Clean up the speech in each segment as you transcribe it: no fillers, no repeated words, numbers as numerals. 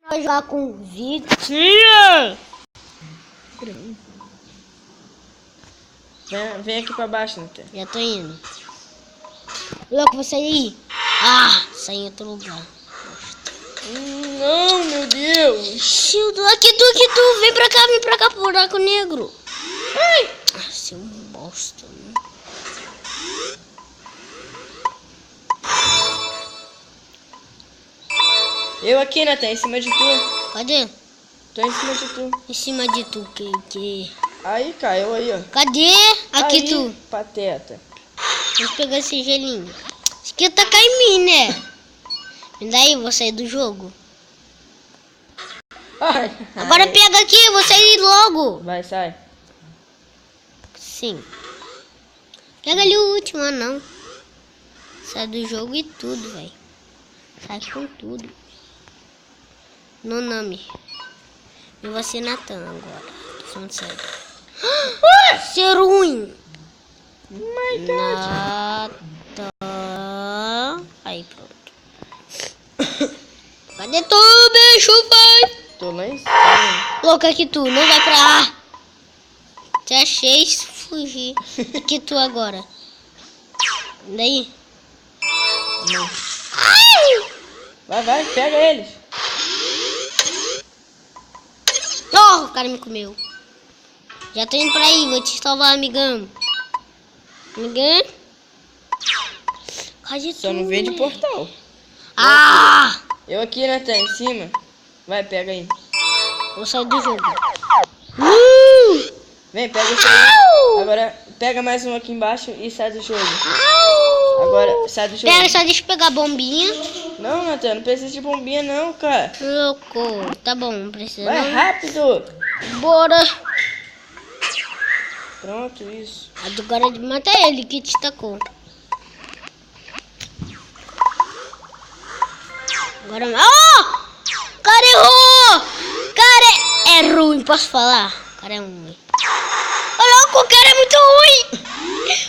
Vai jogar com o Vitinho. Vem aqui pra baixo, Natan. Já tô indo. Louco, vou sair aí. Ah, saí em outro lugar. Não, meu Deus. Shield, aqui tu. Vem pra cá, buraco negro. Ai. Ah, seu bosta. Né? Eu aqui, Natan, em cima de tu. Cadê? Tô em cima de tu. Em cima de tu, que? Aí, caiu aí, ó. Cadê? Aqui aí, tu. Pateta. Deixa eu pegar esse gelinho. Isso aqui tacar em mim, né? Me dá aí, vou sair do jogo. Ai. Agora pega aqui, eu vou sair logo. Vai, sai. Sim. Pega ali o último, não. Sai do jogo e tudo, velho. Sai com tudo. No nome. Eu vou ser Natan agora. Tô falando sério. Ser ruim. Natan. Aí, pronto. Cadê tu, bicho, pai? Tô lá em cima. Louca que tu, não vai pra lá. Te achei fugir. Que tu agora. Daí. Não. Ai! Vai, pega eles. Oh, o cara me comeu. Já tô indo pra aí, vou te salvar, amigão. Amigão? Cadê tu? Só não vem de portal. Ah! Eu aqui, Natan, em cima. Vai, pega aí. Vou sair do jogo. Vem, pega esse aí. Agora, pega mais um aqui embaixo e sai do jogo. Agora, sai do jogo. Pera, só deixa eu pegar a bombinha. Não, Natan, não precisa de bombinha não, cara. Louco. Tá bom, não precisa Vai não. rápido. Bora. Pronto, isso. Agora mata ele que te tacou. Agora... Oh! O cara errou! O cara é ruim, posso falar? O cara é ruim. Ô, louco, o cara é muito ruim!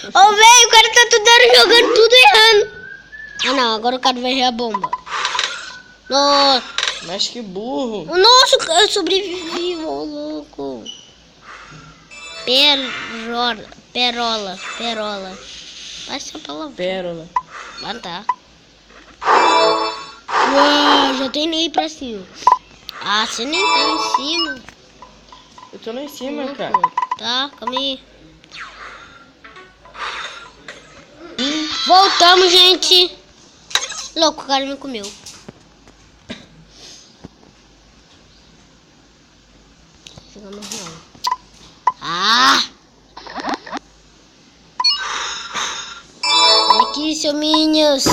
Ô, velho, o cara tá jogando tudo errando. Ah, não, agora o cara vai errar a bomba. Nossa. Mas que burro. Nossa, eu sobrevivi, ô louco. Perola. Vai ser a palavra. Pérola. Ah, tá. Uau, já tem nem pra cima. Ah, você nem tá em cima. Eu tô lá em cima, Louco. cara. Tá, calma aí. Voltamos, gente. Louco, o cara me comeu. Chegamos não. Ah! Aqui, seu Minions.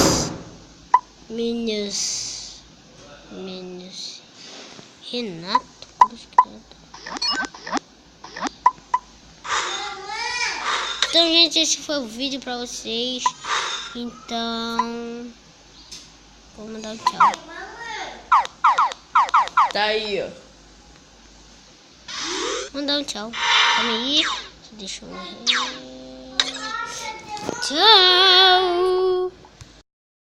Renato. Então, gente, esse foi o vídeo pra vocês. Então, vou mandar um tchau. Tá aí, ó. Mandar um tchau. Calma aí. Deixa eu... Tchau.